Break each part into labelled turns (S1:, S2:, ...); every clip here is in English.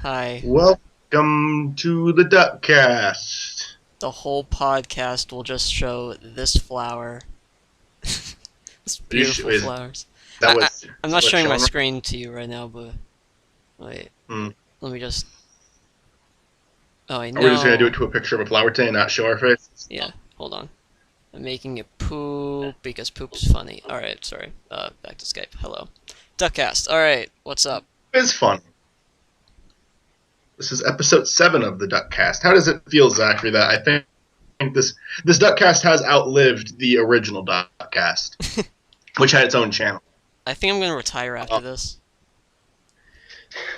S1: Hi.
S2: Welcome to the DuckCast.
S1: The whole podcast will just show this flower. This beautiful
S2: Is
S1: flowers.
S2: that
S1: I, I,
S2: what's
S1: I'm
S2: is
S1: not
S2: that what's
S1: showing my
S2: showing? Right?
S1: screen to you right now, but wait.
S2: Hmm.
S1: Let me just. Oh, wait,
S2: Are we just gonna do
S1: no.
S2: it to a picture of a flower today and not show our face?
S1: Yeah, hold on. I'm making it poop because poop's funny. Alright, sorry. Back to Skype. Hello. DuckCast. Alright, what's up?
S2: It's fun. This is episode 7 of the DuckCast. How does it feel, Zachary? That I think this DuckCast has outlived the original DuckCast, which had its own channel.
S1: I think I'm gonna retire after this.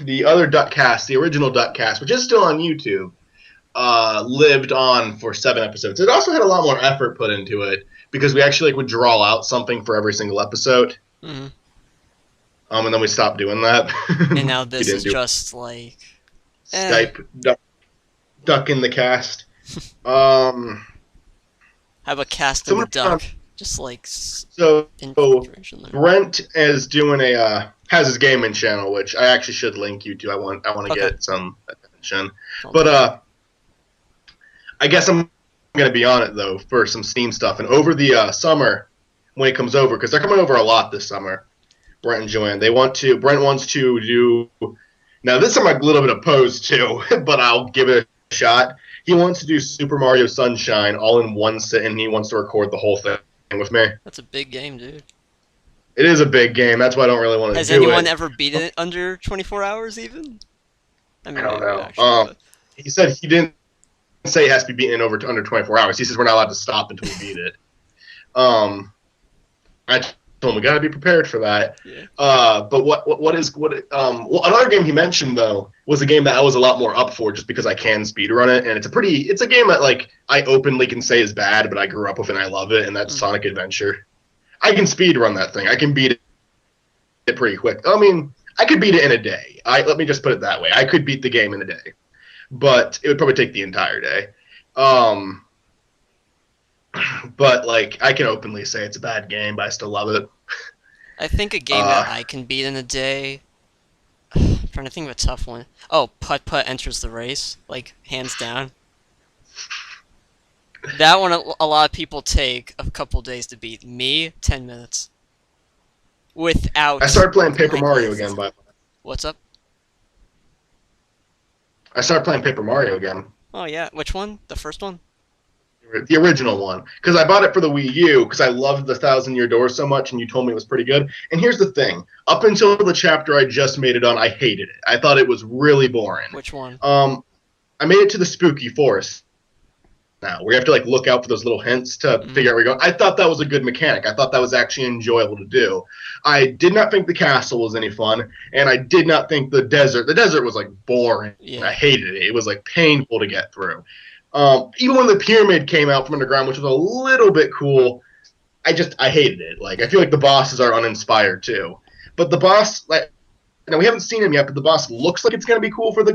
S2: The other DuckCast, the original DuckCast, which is still on YouTube, lived on for 7 episodes. It also had a lot more effort put into it because we actually would draw out something for every single episode.
S1: Mm-hmm.
S2: And then we stopped doing that.
S1: And now this is just like.
S2: Skype duck in the cast.
S1: How about casting the
S2: Someone
S1: duck? Just like
S2: so
S1: information there.
S2: Brent is doing has his gaming channel, which I actually should link you to. I want to get some attention. But I guess I'm gonna be on it though for some Steam stuff. And over the summer, when it comes over, because they're coming over a lot this summer, Brent and Joanne. Brent wants to do. Now, this I'm a little bit opposed to, but I'll give it a shot. He wants to do Super Mario Sunshine all in one sit, and he wants to record the whole thing with me.
S1: That's a big game, dude.
S2: It is a big game. That's why I don't really want to do it.
S1: Has anyone ever beaten it under 24 hours, even?
S2: I don't know. Actually, he said he didn't say it has to be beaten over under 24 hours. He says we're not allowed to stop until we beat it. I told him we got to be prepared for that.
S1: Yeah.
S2: But another game he mentioned though was a game that I was a lot more up for just because I can speedrun it, and it's a game that like I openly can say is bad, but I grew up with it and I love it, and that's Sonic Adventure. I can speedrun that thing. I can beat it pretty quick. I mean, I could beat it in a day. Let me just put it that way. I could beat the game in a day, but it would probably take the entire day. But like I can openly say it's a bad game, but I still love it.
S1: I think a game that I can beat in a day. I'm trying to think of a tough one. Oh, Putt Putt Enters the Race, like hands down. That one a lot of people take a couple days to beat. Me, 10 minutes. Without.
S2: I started playing Paper Mario again, by the way.
S1: What's up?
S2: I started playing Paper Mario again.
S1: Oh yeah, which one? The first one?
S2: The original one, because I bought it for the Wii U because I loved the 1,000-Year Door so much, and you told me it was pretty good. And here's the thing: up until the chapter I just made it on, I hated it. I thought it was really boring.
S1: Which one?
S2: I made it to the Spooky Forest. Now where you have to like look out for those little hints to figure out where you're going. I thought that was a good mechanic. I thought that was actually enjoyable to do. I did not think the castle was any fun, and I did not think the desert. The desert was like boring.
S1: Yeah.
S2: I hated it. It was like painful to get through. Even when the pyramid came out from underground, which was a little bit cool, I hated it. Like I feel like the bosses are uninspired too. But the boss, like, now we haven't seen him yet, but the boss looks like it's gonna be cool for the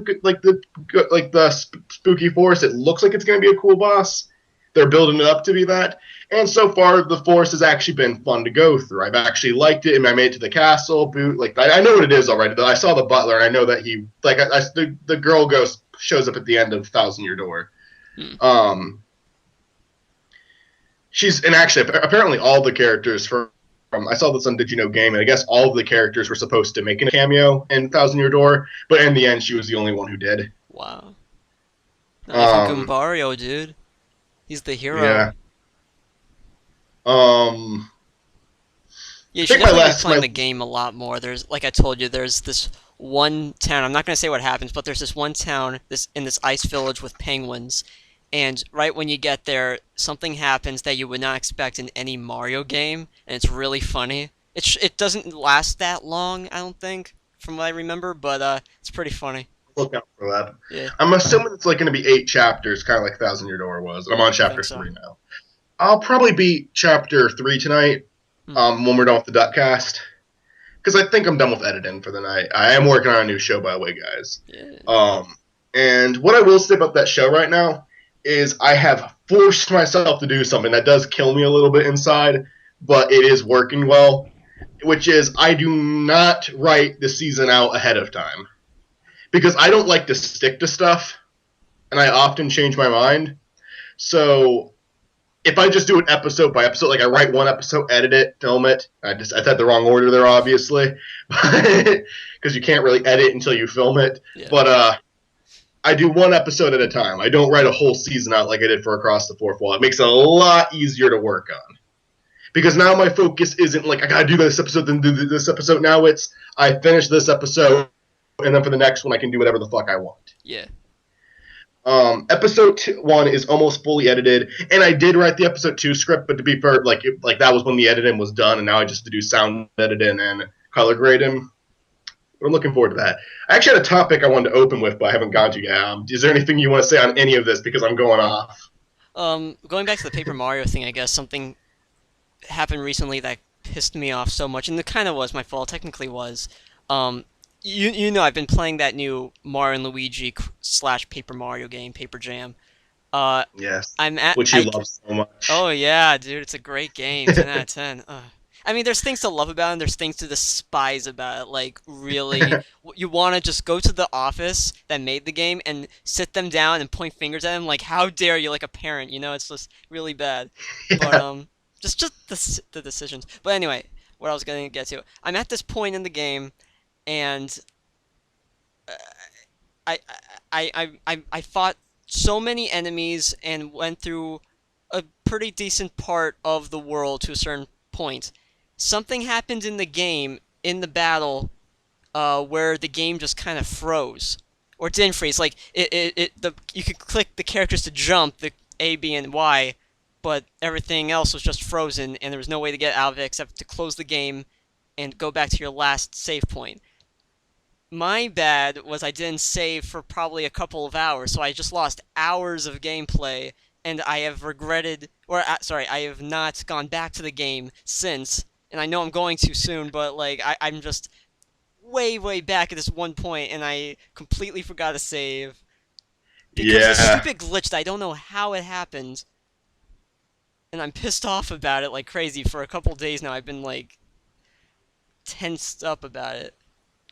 S2: spooky forest. It looks like it's gonna be a cool boss. They're building it up to be that. And so far, the forest has actually been fun to go through. I've actually liked it, and I made it to the castle. I know what it is already. I saw the butler, and I know that he the girl ghost shows up at the end of 1,000-Year Door. Apparently all the characters from I saw this on Did You Know Game, and I guess all of the characters were supposed to make a cameo in 1,000-Year Door, but in the end she was the only one who did.
S1: Wow. Not even Goombario, dude. He's the hero.
S2: Yeah.
S1: You should definitely be playing the game a lot more. There's, like I told you, there's this one town. I'm not going to say what happens, but there's this one town in this ice village with penguins. And right when you get there, something happens that you would not expect in any Mario game, and it's really funny. It doesn't last that long, I don't think, from what I remember, but it's pretty funny.
S2: Look out for that.
S1: Yeah.
S2: I'm assuming it's like going to be 8 chapters, kind of like 1,000-Year Door was. I'm on chapter 3 now. I'll probably beat chapter 3 tonight when we're done with the DuckCast, because I think I'm done with editing for the night. I am working on a new show, by the way, guys.
S1: Yeah.
S2: And what I will say about that show right now is I have forced myself to do something that does kill me a little bit inside, but it is working well, which is I do not write the season out ahead of time. because I don't like to stick to stuff, and I often change my mind. So if I just do it episode by episode, like I write one episode, edit it, film it. I said the wrong order there, obviously, because you can't really edit until you film it.
S1: Yeah.
S2: But I do one episode at a time. I don't write a whole season out like I did for Across the Fourth Wall. It makes it a lot easier to work on. Because now my focus isn't like I gotta do this episode, then do this episode. Now it's I finish this episode, and then for the next one I can do whatever the fuck I want.
S1: Yeah.
S2: Episode 1 is almost fully edited, and I did write the episode 2 script, but to be fair, like that was when the editing was done, and now I just have to do sound editing and color grading. I'm looking forward to that. I actually had a topic I wanted to open with, but I haven't gone to yet. Is there anything you want to say on any of this? Because I'm going off.
S1: Going back to the Paper Mario thing, I guess something happened recently that pissed me off so much, and it kind of was my fault. Technically, was. You know I've been playing that new Mario and Luigi / Paper Mario game, Paper Jam.
S2: Yes,
S1: I'm at
S2: which you love so much.
S1: Oh yeah, dude, it's a great game. 10 out of 10. I mean, there's things to love about it, and there's things to despise about it. Like, really, you want to just go to the office that made the game and sit them down and point fingers at them, like, how dare you, like a parent, you know? It's just really bad. But, just the decisions. But anyway, what I was going to get to. I'm at this point in the game, and uh, I fought so many enemies and went through a pretty decent part of the world to a certain point. Something happened in the game, in the battle, where the game just kind of froze. Or it didn't freeze. Like, you could click the characters to jump, the A, B, and Y, but everything else was just frozen, and there was no way to get out of it except to close the game and go back to your last save point. My bad was I didn't save for probably a couple of hours, so I just lost hours of gameplay, and I have regretted, or sorry, I have not gone back to the game since, and I know I'm going to soon, but like I'm just way back at this one point, and I completely forgot to save because of a
S2: Yeah.
S1: stupid glitch that I don't know how it happened, and I'm pissed off about it like crazy for a couple days now. I've been like tensed up about it.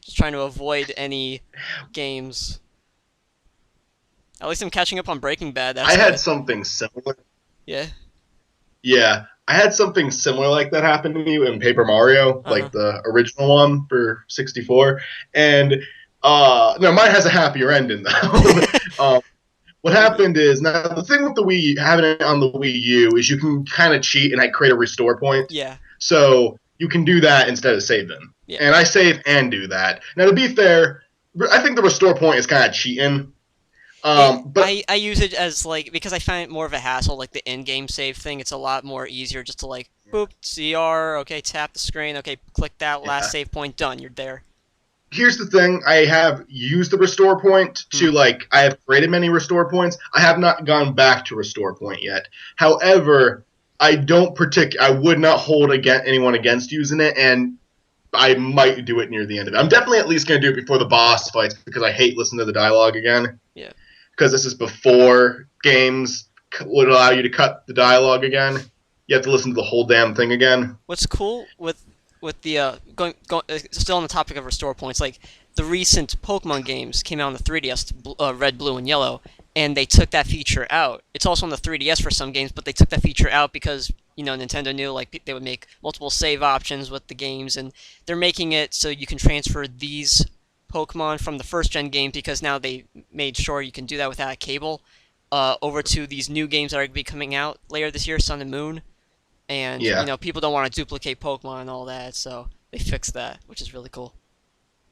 S1: Just trying to avoid any games. At least I'm catching up on Breaking Bad. That's
S2: I had
S1: good.
S2: something similar.
S1: Yeah.
S2: Yeah, I had something similar like that happen to me in Paper Mario,
S1: Uh-huh.
S2: like the original one for 64. And no, mine has a happier ending though. What happened is now the thing with the Wii having it on the Wii U is you can kind of cheat and create a restore point.
S1: Yeah.
S2: So you can do that instead of saving.
S1: Yeah.
S2: And I save and do that. Now to be fair, I think the restore point is kind of cheating. But
S1: I use it as like because I find it more of a hassle, like the in-game save thing. It's a lot more easier just to like boop CR, okay, tap the screen, okay, click that last
S2: yeah.
S1: save point, done, you're there.
S2: Here's the thing: I have used the restore point to I have created many restore points. I have not gone back to restore point yet. However, I would not hold anyone against using it, and I might do it near the end of it. I'm definitely at least going to do it before the boss fights because I hate listening to the dialogue again.
S1: Yeah.
S2: Because this is before games would allow you to cut the dialogue again. You have to listen to the whole damn thing again.
S1: What's cool with the going still on the topic of restore points, like the recent Pokemon games came out on the 3DS, Red, Blue, and Yellow, and they took that feature out. It's also on the 3DS for some games, but they took that feature out because Nintendo knew like they would make multiple save options with the games, and they're making it so you can transfer these Pokemon from the first gen game because now they made sure you can do that without a cable. Over to these new games that are going to be coming out later this year, Sun and Moon. And,
S2: Yeah.
S1: People don't want to duplicate Pokemon and all that, so they fixed that, which is really cool.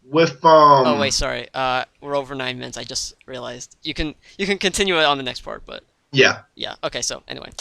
S2: With
S1: Oh, wait, sorry. We're over 9 minutes, I just realized. You can continue it on the next part, but...
S2: Yeah.
S1: Yeah, okay, so, anyway.